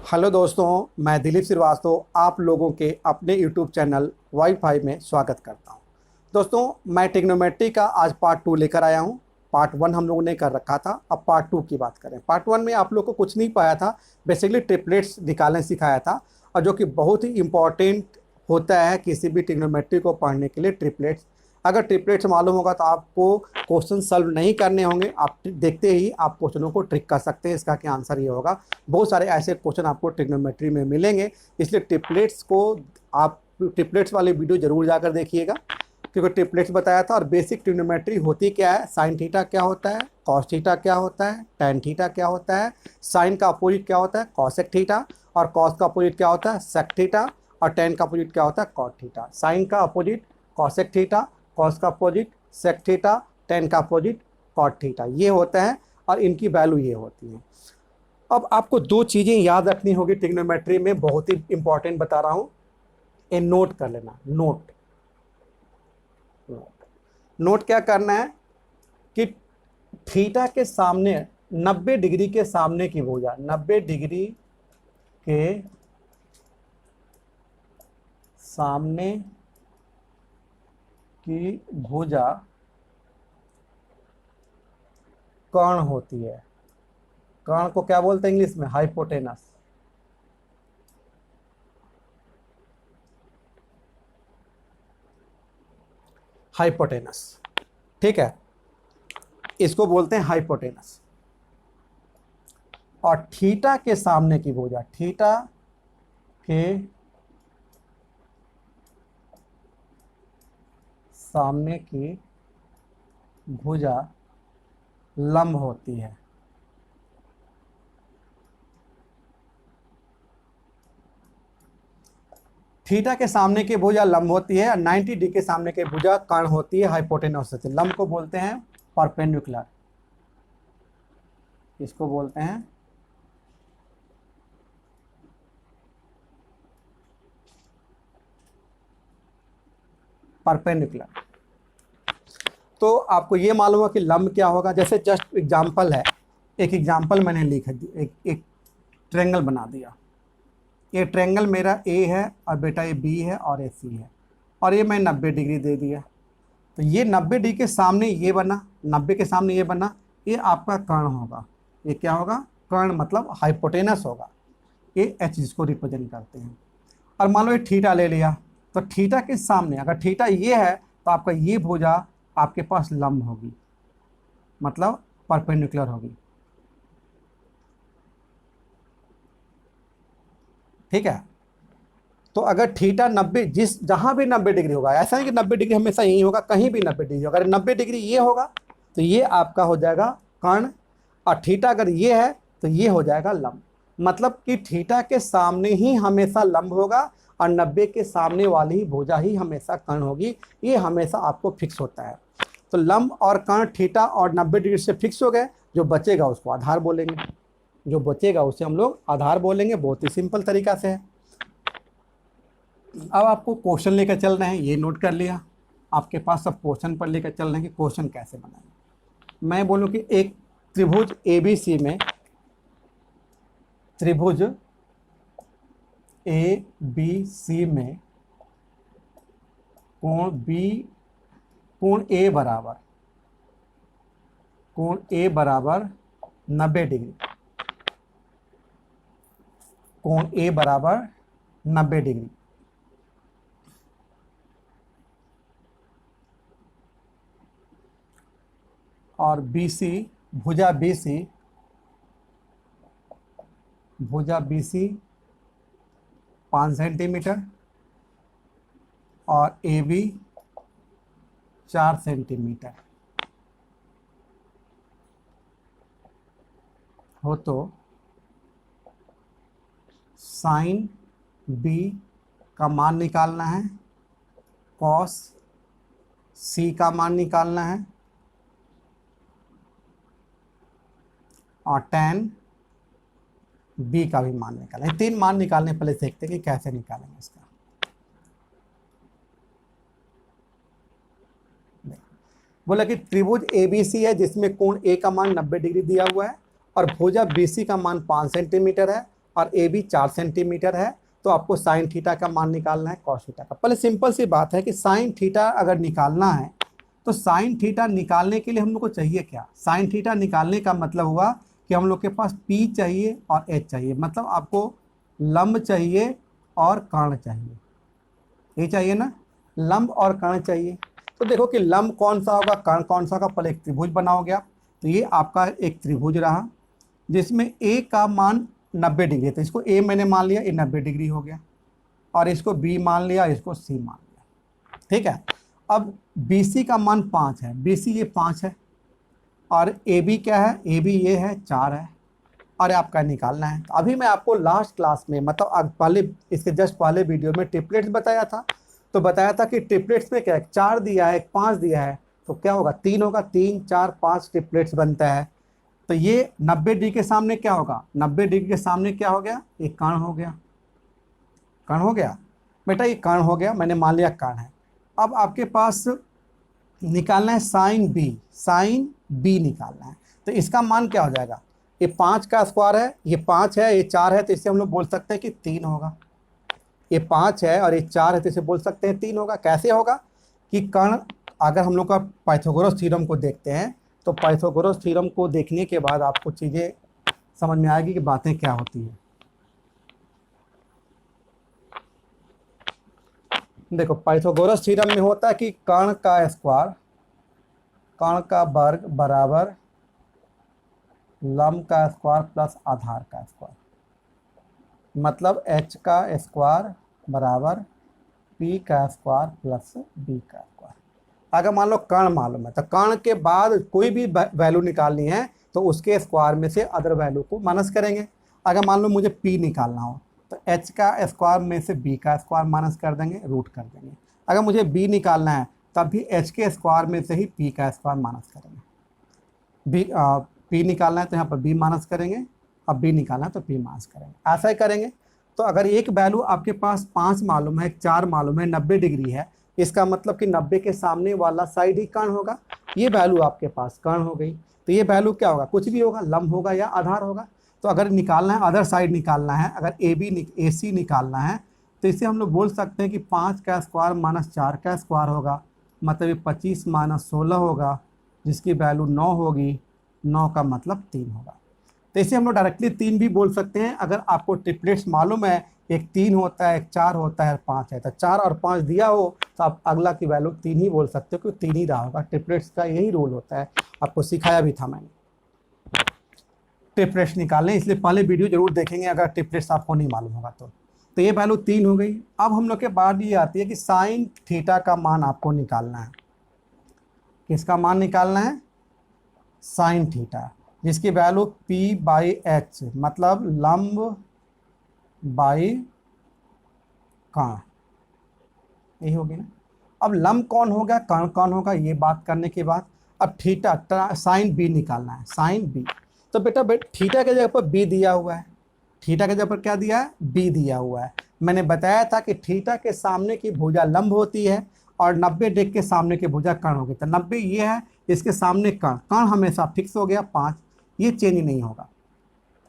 Hello दोस्तों, मैं दिलीप श्रीवास्तव आप लोगों के अपने यूट्यूब चैनल वाईफाई में स्वागत करता हूं। दोस्तों, मैं ट्रिग्नोमेट्री का आज पार्ट 2 लेकर आया हूं। पार्ट 1 हम लोगों ने कर रखा था, अब पार्ट 2 की बात करें। पार्ट 1 में आप लोग को कुछ नहीं पाया था, बेसिकली ट्रिपलेट्स निकालने सिखाया था, और जो कि बहुत ही इंपॉर्टेंट होता है किसी भी ट्रिग्नोमेट्री को पढ़ने के लिए। ट्रिपलेट्स, अगर ट्रिपलेट्स मालूम होगा तो आपको क्वेश्चन सॉल्व नहीं करने होंगे, आप देखते ही आप क्वेश्चनों को ट्रिक कर सकते हैं। इसका क्या आंसर ये होगा। बहुत सारे ऐसे क्वेश्चन आपको ट्रिग्नोमेट्री में मिलेंगे, इसलिए ट्रिपलेट्स को आप ट्रिपलेट्स वाले वीडियो जरूर जाकर देखिएगा, क्योंकि ट्रिपलेट्स बताया था। और बेसिक ट्रिग्नोमेट्री होती क्या है, साइन थीटा क्या होता है, कॉस थीटा क्या होता है, टैन थीटा क्या होता है, साइन का अपोजिट क्या होता है कॉसेक थीटा, और कॉस का अपोजिट क्या होता है सेक थीटा, और टैन का अपोजिट क्या होता है कॉट थीटा। साइन का अपोजिट कॉसेक थीटा, कॉस का अपोजिट सेक थीटा, टैन का अपोजिट कॉट थीटा, ये होता है और इनकी वैल्यू ये होती है। अब आपको दो चीज़ें याद रखनी होगी ट्रिग्नोमेट्री में, बहुत ही इंपॉर्टेंट बता रहा हूँ, ये नोट कर लेना। नोट नोट क्या करना है कि थीटा के सामने 90 डिग्री के सामने की भुजा, 90 डिग्री के सामने की भुजा कर्ण होती है। कर्ण को क्या बोलते हैं इंग्लिश में, हाइपोटेनस। हाइपोटेनस, ठीक है, इसको बोलते हैं हाइपोटेनस। और थीटा के सामने की भुजा, थीटा के सामने की भुजा लंब होती है। थीटा के सामने की भुजा लंब होती है और 90 डिग्री के सामने की भुजा कर्ण होती है, हाइपोटेनस होती है। लंब को बोलते हैं परपेंडिकुलर, इसको बोलते हैं परपेंडिकुलर। तो आपको ये मालूम है कि लंब क्या होगा। जैसे जस्ट एग्जांपल है, एक एग्जांपल मैंने लिख दिया, एक ट्रायंगल बना दिया। ये ट्रायंगल मेरा ए है और बेटा ये बी है और ये सी है, और ये मैं 90 डिग्री दे दिया। तो ये 90 डिग्री के सामने ये बना, 90 के सामने ये बना, ये आपका कर्ण होगा। ये क्या होगा, कर्ण मतलब हाइपोटेनस होगा। ये एच जिसको रिप्रेजेंट करते हैं। और मान लो ये थीटा ले लिया, तो थीटा के सामने अगर थीटा ये है तो आपका ये भुजा आपके पास लंब होगी, मतलब परपेंडिकुलर होगी, ठीक है। तो अगर थीटा 90 जहां भी 90 डिग्री होगा, ऐसा नहीं कि 90 डिग्री हमेशा यही होगा, कहीं भी 90 डिग्री होगा। अगर 90 डिग्री ये होगा तो ये आपका हो जाएगा कर्ण, और थीटा अगर ये है तो ये हो जाएगा लंब। मतलब कि थीटा के सामने ही हमेशा लंब होगा और 90 के सामने वाली ही भुजा ही हमेशा कर्ण होगी। ये हमेशा आपको फिक्स होता है। तो लंब और कर्ण थीटा और 90 डिग्री से फिक्स हो गए। जो बचेगा उसको आधार बोलेंगे, जो बचेगा उसे हम लोग आधार बोलेंगे। बहुत ही सिंपल तरीका से है। अब आपको क्वेश्चन लेकर चल रहे हैं, ये नोट कर लिया। आपके पास सब क्वेश्चन पर लेकर चल रहे हैं कि क्वेश्चन कैसे बनाएंगे। मैं बोलूं कि एक त्रिभुज ABC में, त्रिभुज ABC में कोण A बराबर 90 डिग्री, कोण A बराबर 90 डिग्री, और BC भुजा BC 5 सेंटीमीटर और AB 4 सेंटीमीटर हो, तो साइन B का मान निकालना है, कॉस C का मान निकालना है, और टैन बी का भी मान निकालना है। 3 मान निकालने पहले देखते हैं कि कैसे निकालेंगे इसका। बोला कि त्रिभुज ABC है जिसमें कोण A का मान 90 डिग्री दिया हुआ है और भुजा BC का मान 5 सेंटीमीटर है और ए बी 4 सेंटीमीटर है, तो आपको साइन थीटा का मान निकालना है कॉस थीटा का। पहले सिंपल सी बात है कि साइन थीटा अगर निकालना है तो साइन थीटा निकालने के लिए हम लोग को चाहिए क्या? साइन थीटा निकालने का मतलब हुआ कि हम लोग के पास P चाहिए और H चाहिए, मतलब आपको लंब चाहिए और कर्ण चाहिए, ये चाहिए ना, लंब और कर्ण चाहिए। तो देखो कि लंब कौन सा होगा, कर्ण कौन सा होगा, पहले एक त्रिभुज बनाओगे आप। तो ये आपका एक त्रिभुज रहा जिसमें ए का मान 90 डिग्री, तो इसको ए मैंने मान लिया, ये 90 डिग्री हो गया, और इसको बी मान लिया, इसको सी मान लिया, ठीक है। अब बी सी का मान 5 है, बी सी ये 5 है, और ए बी क्या है, ए बी ये है 4 है, और आपका निकालना है। तो अभी मैं आपको लास्ट क्लास में, मतलब पहले इसके जस्ट पहले वीडियो में ट्रिपलेट्स बताया था, तो बताया था कि ट्रिपलेट्स में क्या है, 4 दिया है, 5 दिया है, तो क्या होगा, 3 होगा, 3 4 5 ट्रिपलेट्स बनता है। तो ये 90 डिग्री के सामने क्या होगा, 90 डिग्री के सामने क्या हो गया, ये कर्ण हो गया, कर्ण हो गया बेटा, ये कर्ण हो गया, मैंने मान लिया कर्ण है। अब आपके पास निकालना है साइन बी निकालना है। तो इसका मान क्या हो जाएगा, ये 5 का स्क्वायर है, ये 5 है, ये 4 है, तो इससे हम लोग बोल सकते हैं कि 3 होगा। ये 5 है और ये 4 है, तो इसे बोल सकते हैं 3 होगा। कैसे होगा कि कर्ण, अगर हम लोग का पाइथागोरस थ्योरम को देखते हैं, तो पाइथागोरस थ्योरम को देखने के बाद आपको चीज़ें समझ में आएगी कि बातें क्या होती हैं। देखो पाइथागोरस थ्योरम में होता है कि कर्ण का स्क्वायर, कर्ण का वर्ग बराबर लंब का स्क्वायर प्लस आधार का स्क्वायर, मतलब h का स्क्वायर बराबर p का स्क्वायर प्लस b का स्क्वायर। अगर मान लो कर्ण मालूम है, तो कर्ण के बाद कोई भी वैल्यू निकालनी है तो उसके स्क्वायर में से अदर वैल्यू को माइनस करेंगे। अगर मान लो मुझे p निकालना हो तो h का स्क्वायर में से b का स्क्वायर माइनस कर देंगे, रूट कर देंगे। अगर मुझे b निकालना है तब भी h के स्क्वायर में से ही p का स्क्वायर माइनस करेंगे। p निकालना है तो यहाँ पर b माइनस करेंगे, अब b निकालना है तो p माइनस करेंगे, ऐसा ही करेंगे। तो अगर एक वैल्यू आपके पास 5 मालूम है, 4 मालूम है, 90 डिग्री है, इसका मतलब कि 90 के सामने वाला साइड ही कर्ण होगा। ये वैल्यू आपके पास कर्ण हो गई, तो ये वैल्यू क्या होगा, कुछ भी होगा, लंब होगा या आधार होगा। तो अगर निकालना है, अदर साइड निकालना है, अगर ए सी निकालना है, तो इसे हम लोग बोल सकते हैं कि 5 का स्क्वायर माइनस 4 का स्क्वायर होगा, मतलब ये 25 माइनस 16 होगा, जिसकी वैल्यू 9 होगी, 9 का मतलब 3 होगा। तो इसे हम लोग डायरेक्टली 3 भी बोल सकते हैं। अगर आपको ट्रिपलेट्स मालूम है, एक 3 होता है, एक 4 होता है, 5 है, तो 4 और 5 दिया हो तो आप अगला की वैल्यू 3 ही बोल सकते हो, क्योंकि 3 ही रहा होगा। ट्रिपलेट्स का यही रूल होता है, आपको सिखाया भी था मैंने ट्रिपलेट्स निकालने, इसलिए पहले वीडियो जरूर देखेंगे अगर ट्रिपलेट्स आपको नहीं मालूम होगा तो ये वैल्यू 3 हो गई। अब हम लोग के बाद ये आती है कि साइन थीटा का मान आपको निकालना है। किसका मान निकालना है, साइन थीटा, जिसकी वैल्यू p/h, मतलब लंब बाई कर्ण, यही होगी ना। अब लंब कौन होगा, कर्ण कौन होगा, ये बात करने के बाद अब थीटा साइन बी निकालना है, साइन बी। तो बेटा थीटा के जगह पर बी दिया हुआ है, थीटा के जगह पर क्या दिया है, बी दिया हुआ है। मैंने बताया था कि थीटा के सामने की भुजा लंब होती है और 90 डिग्री के सामने की भुजा कर्ण होगी। तो 90 ये है, इसके सामने कर्ण, कर्ण हमेशा फिक्स हो गया 5, ये चेंज नहीं होगा।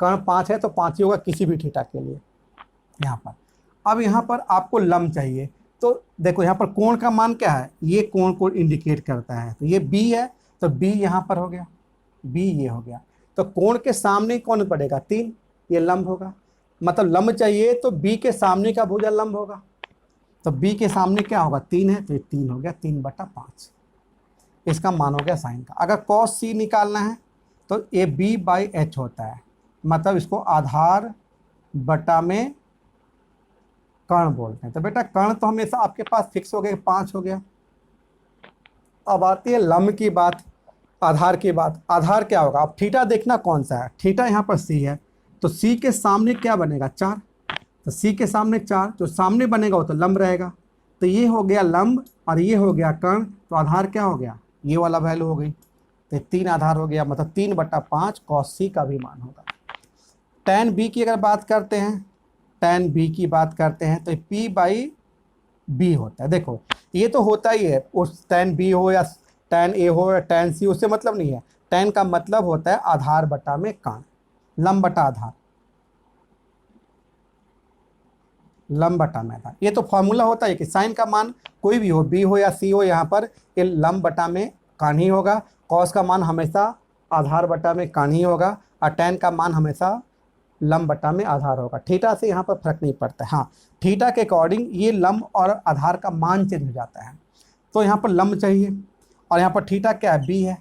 कर्ण 5 है तो 5 ही होगा किसी भी थीटा के लिए यहाँ पर। अब यहाँ पर आपको लंब चाहिए, तो देखो यहाँ पर कोण का मान क्या है, ये कोण को इंडिकेट करता है, तो ये b है, तो b यहाँ पर हो गया, b ये हो गया। तो कोण के सामने कौन पड़ेगा, 3, ये लंब होगा, मतलब लंब चाहिए तो b के सामने का भुजा लंब होगा। तो b के सामने क्या होगा, 3 है, तो ये 3 हो गया, 3/5, इसका मान हो गया साइन का। अगर cos c निकालना है तो ये b/h होता है, मतलब इसको आधार बटा में कर्ण बोलते हैं। तो बेटा कर्ण तो हमेशा आपके पास फिक्स हो गया, 5 हो गया। अब आती है लंब की बात, आधार की बात। आधार क्या होगा, अब थीटा देखना कौन सा है, थीटा यहाँ पर c है, तो c के सामने क्या बनेगा, 4, तो c के सामने 4, जो सामने बनेगा वो तो लंब रहेगा। तो ये हो गया लंब और ये हो गया कर्ण, तो आधार क्या हो गया, ये वाला वैल्यू हो गई, तो 3 आधार हो गया, मतलब 3/5 cos c का भी मान होगा। tan b की अगर बात करते हैं, tan b की बात करते हैं तो p/b होता है। देखो ये तो होता ही है, उस tan b हो या tan a हो या tan c, उससे मतलब नहीं है। tan का मतलब होता है आधार बटा में कर्ण, लंब बटा आधार। लंब बटा में आधार। ये तो फॉर्मूला होता है कि साइन का मान कोई भी हो, बी हो या सी हो, यहाँ पर ये लंब बटा में कान ही होगा। कॉस का मान हमेशा आधार बटा में कान ही होगा, और टेन का मान हमेशा लंब बटा में आधार होगा। थीटा से यहाँ पर फर्क नहीं पड़ता है। हाँ, थीटा के अकॉर्डिंग ये लंब और आधार का मान चेंज हो जाता है। तो यहाँ पर लंब चाहिए, और यहाँ पर थीटा क्या है, बी है।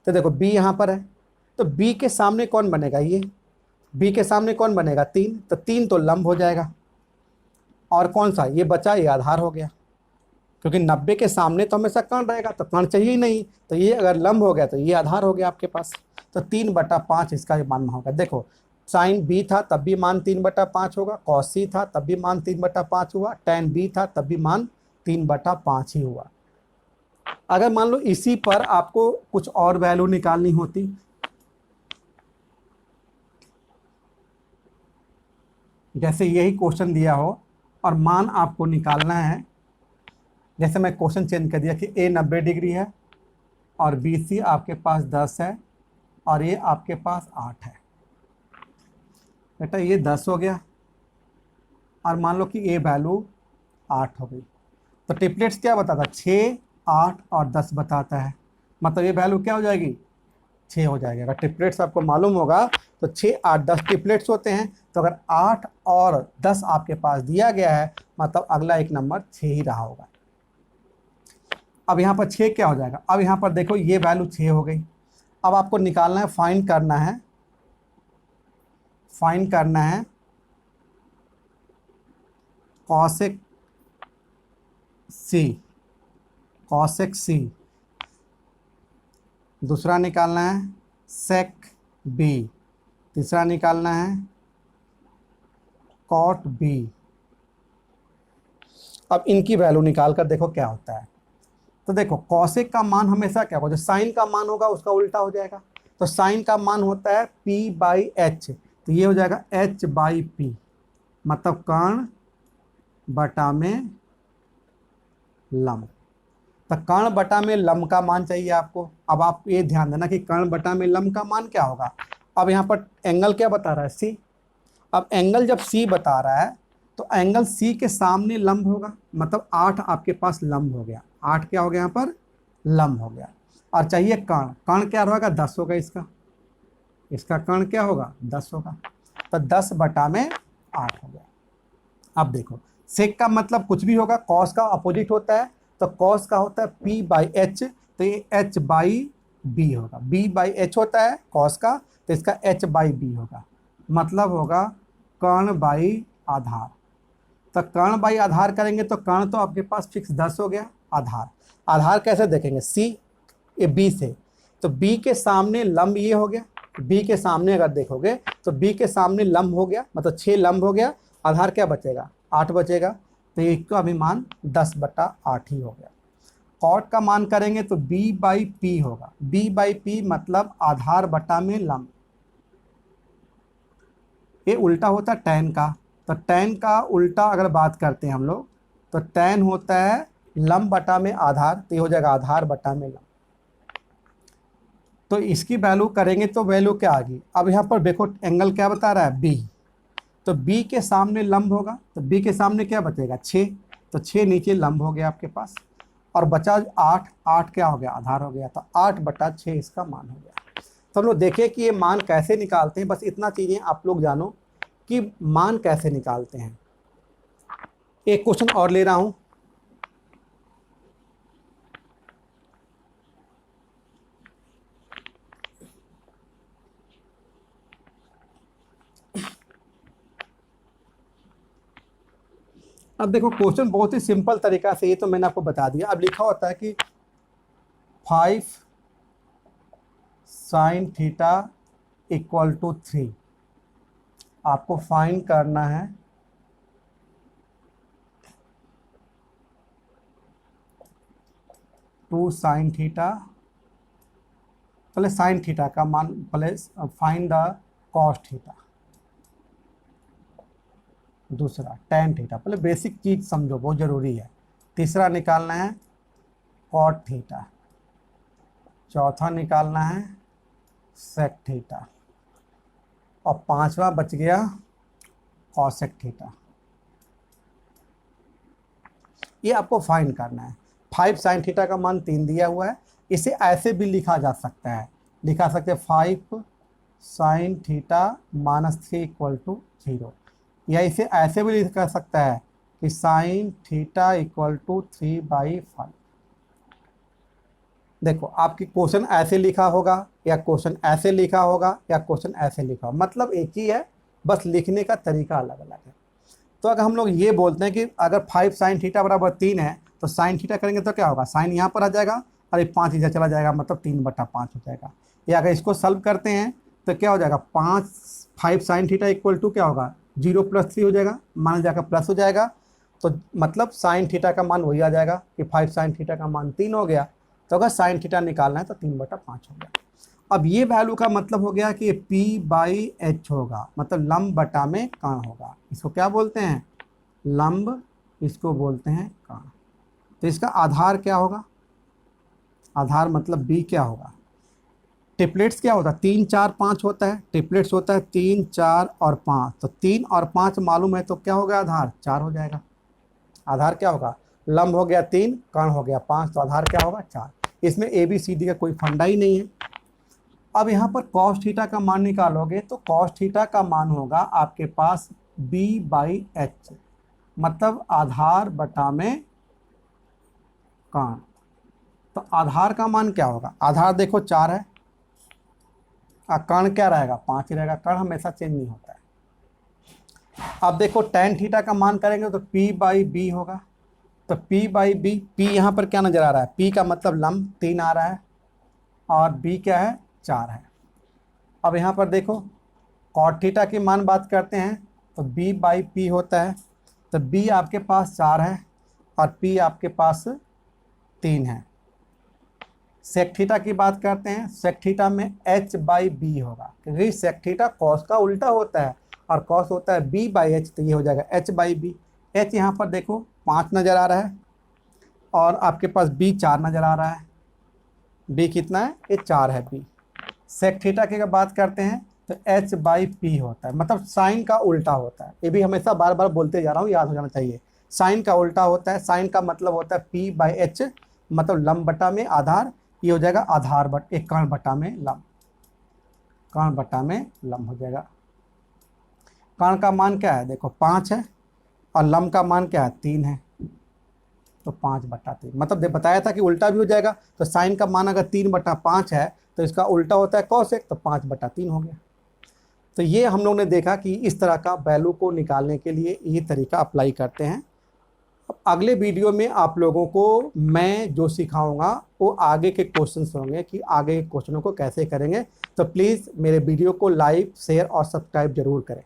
तो देखो बी यहाँ पर है, तो बी के सामने कौन बनेगा, ये बी के सामने कौन बनेगा, 3। तो 3 तो लंब हो जाएगा, और कौन सा ये बचा, ये आधार हो गया, क्योंकि 90 के सामने तो हमेशा कर्ण रहेगा, तो कर्ण चाहिए ही नहीं। तो ये अगर लंब हो गया तो ये आधार हो गया आपके पास। तो 3/5 इसका मान होगा। देखो साइन बी था तब भी मान 3/5 होगा, कॉस सी था तब भी मान 3/5 हुआ, टेन बी था तब भी मान 3/5 ही हुआ। अगर मान लो इसी पर आपको कुछ और वैल्यू निकालनी होती, जैसे यही क्वेश्चन दिया हो और मान आपको निकालना है, जैसे मैं क्वेश्चन चेंज कर दिया कि ए 90 डिग्री है और बी सी आपके पास 10 है और ये आपके पास 8 है। बेटा ये 10 हो गया और मान लो कि ए वैल्यू 8 हो गई। तो ट्रिपलेट्स क्या बताता है, 6, 8 और 10 बताता है। मतलब ये वैल्यू क्या हो जाएगी, 6 हो जाएगा। अगर ट्रिपलेट्स आपको मालूम होगा तो 6, 8, 10 ट्रिपलेट्स होते हैं। तो अगर 8 और 10 आपके पास दिया गया है, मतलब अगला एक नंबर 6 ही रहा होगा। अब यहाँ पर 6 क्या हो जाएगा, अब यहाँ पर देखो ये वैल्यू 6 हो गई। अब आपको निकालना है, फाइंड करना है, फाइंड करना है कॉसेक सी, कॉसेक सी। दूसरा निकालना है सेक बी, तीसरा निकालना है कॉट बी। अब इनकी वैल्यू निकाल कर देखो क्या होता है। तो देखो कॉसेक का मान हमेशा क्या होगा, जो साइन का मान होगा उसका उल्टा हो जाएगा। तो साइन का मान होता है p/h, तो ये हो जाएगा h/p, मतलब कर्ण बटा में लंब। तो कर्ण बटा में लंब का मान चाहिए आपको। अब आप ये ध्यान देना कि कर्ण बटा में लंब का मान क्या होगा। अब यहाँ पर एंगल क्या बता रहा है, सी। अब एंगल जब सी बता रहा है तो एंगल सी के सामने लंब होगा, मतलब 8 आपके पास लंब हो गया। 8 क्या हो गया यहाँ पर, लंब हो गया। और चाहिए कर्ण, कर्ण क्या होगा, 10 होगा इसका, इसका कर्ण क्या होगा, 10 होगा। तो 10/8 हो गया। अब देखो सेक का मतलब कुछ भी होगा, कॉस का अपोजिट होता है, तो कॉस का होता है p/h, तो ये h/b होगा। b/h होता है कॉस का, तो इसका h/b होगा, मतलब होगा कर्ण बाई आधार। तो कर्ण बाई आधार करेंगे तो कर्ण तो आपके पास फिक्स 10 हो गया। आधार, आधार कैसे देखेंगे, सी ये बी से, तो बी के सामने लंब ये हो गया। बी के सामने अगर देखोगे तो बी के सामने लंब हो गया, मतलब 6 लंब हो गया। आधार क्या बचेगा, 8 बचेगा। तो इसका भी मान 10/8 ही हो गया। कॉट का मान करेंगे तो b/p होगा। b/p मतलब आधार बटा में लंब। ये उल्टा होता है टैन का, तो टैन का उल्टा अगर बात करते हैं हम लोग, तो टैन होता है लंब बटा में आधार, तो ये हो जाएगा आधार बटा में लंब। तो इसकी वैल्यू करेंगे तो वैल्यू क्या आ गई। अब यहाँ पर देखो एंगल क्या बता रहा है, बी, तो बी के सामने लंब होगा, तो बी के सामने क्या बचेगा, 6, तो 6 नीचे लंब हो गया आपके पास, और बचा 8, 8 क्या हो गया, आधार हो गया। तो 8/6 इसका मान हो गया। तो हम लोग देखें कि ये मान कैसे निकालते हैं, बस इतना चीज़ें आप लोग जानो कि मान कैसे निकालते हैं। एक क्वेश्चन और ले रहा हूँ, अब देखो क्वेश्चन बहुत ही सिंपल तरीका से, ये तो मैंने आपको बता दिया। अब लिखा होता है कि 5 sin थीटा = 3, आपको फाइंड करना है 2 sin थीटा, पहले sin थीटा का मान, पहले फाइंड द cos थीटा, दूसरा tan थीटा, पहले बेसिक चीज समझो, बहुत जरूरी है। तीसरा निकालना है cot थीटा, चौथा निकालना है sec थीटा, और पांचवा बच गया cosec थीटा। ये आपको फाइंड करना है। 5 साइन थीटा का मान 3 दिया हुआ है। इसे ऐसे भी लिखा जा सकता है, लिखा सकते हैं 5 साइन थीटा -3 इक्वल टू 0, या इसे ऐसे भी लिखा जा सकता है कि साइन थीटा इक्वल टू 3/5। देखो आपकी क्वेश्चन ऐसे लिखा होगा या क्वेश्चन ऐसे लिखा होगा या क्वेश्चन ऐसे लिखा होगा, मतलब एक ही है, बस लिखने का तरीका अलग अलग है। तो अगर हम लोग ये बोलते हैं कि अगर 5 साइन थीटा बराबर 3 है तो साइन थीटा करेंगे तो क्या होगा, साइन यहाँ पर आ जाएगा और ये 5 इधर चला जाएगा, मतलब 3/5 हो जाएगा। या अगर इसको सॉल्व करते हैं तो क्या हो जाएगा, 5 साइन थीटा इक्वल टू क्या होगा, 0 + 3 हो जाएगा, मान जाएगा प्लस हो जाएगा। तो मतलब साइन थीटा का मान वही आ जाएगा कि 5 साइन थीटा का मान 3 हो गया। तो अगर साइन थीटा निकालना है तो 3/5 हो गया। अब ये वैल्यू का मतलब हो गया कि ये P/H होगा, मतलब लंब बटा में कर्ण होगा। इसको क्या बोलते हैं, लंब, इसको बोलते हैं कर्ण। तो इसका आधार क्या होगा, आधार मतलब B क्या होगा। ट्रिपलेट्स क्या होता है, 3 4 5 होता है, ट्रिपलेट्स होता है 3 4 और 5। तो 3 और 5 मालूम है तो क्या हो गया, आधार 4 हो जाएगा। आधार क्या होगा, लंब हो गया 3, कर्ण हो गया 5, तो आधार क्या होगा 4। इसमें ABCD का कोई फंडा ही नहीं है। अब यहाँ पर cos थीटा का मान निकालोगे तो cos थीटा का मान होगा आपके पास B/H, मतलब आधार बटा में कर्ण। तो आधार का मान क्या होगा, आधार देखो 4 है और कर्ण क्या रहेगा, 5 ही रहेगा। कर्ण हमेशा चेंज नहीं होता है। अब देखो tan थीटा का मान करेंगे तो P/B होगा। तो P/B, P यहाँ पर क्या नज़र आ रहा है, P का मतलब लंब 3 आ रहा है और B क्या है, 4 है। अब यहाँ पर देखो cot थीटा की मान बात करते हैं तो B/P होता है। तो B आपके पास 4 है और P आपके पास 3 है। sec थीटा की बात करते हैं, sec थीटा में H/B होगा, क्योंकि sec थीटा cos का उल्टा होता है और cos होता है B/H, तो ये हो जाएगा H/B। H यहाँ पर देखो 5 नज़र आ रहा है और आपके पास B 4 नज़र आ रहा है। B कितना है, ये 4 है B। sec थीटा की अगर बात करते हैं तो H/P होता है, मतलब साइन का उल्टा होता है। ये भी हमेशा बार बार बोलते जा रहा हूँ, याद हो जाना चाहिए। साइन का उल्टा होता है, साइन का मतलब होता है P/H, मतलब लंब बटा में आधार। ये हो जाएगा आधार बट एक कर्ण बटा में लंब, कर्ण बटा में लंब हो जाएगा। कर्ण का मान क्या है, देखो 5 है और लंब का मान क्या है, 3 है, तो 5/3। मतलब बताया था कि उल्टा भी हो जाएगा। तो साइन का मान अगर 3/5 है तो इसका उल्टा होता है cosec, तो 5/3 हो गया। तो ये हम लोग ने देखा कि इस तरह का वैल्यू को निकालने के लिए ये तरीका अप्लाई करते हैं। अब अगले वीडियो में आप लोगों को मैं जो सिखाऊंगा वो आगे के क्वेश्चंस होंगे कि आगे के क्वेश्चनों को कैसे करेंगे। तो प्लीज़ मेरे वीडियो को लाइक, शेयर और सब्सक्राइब जरूर करें।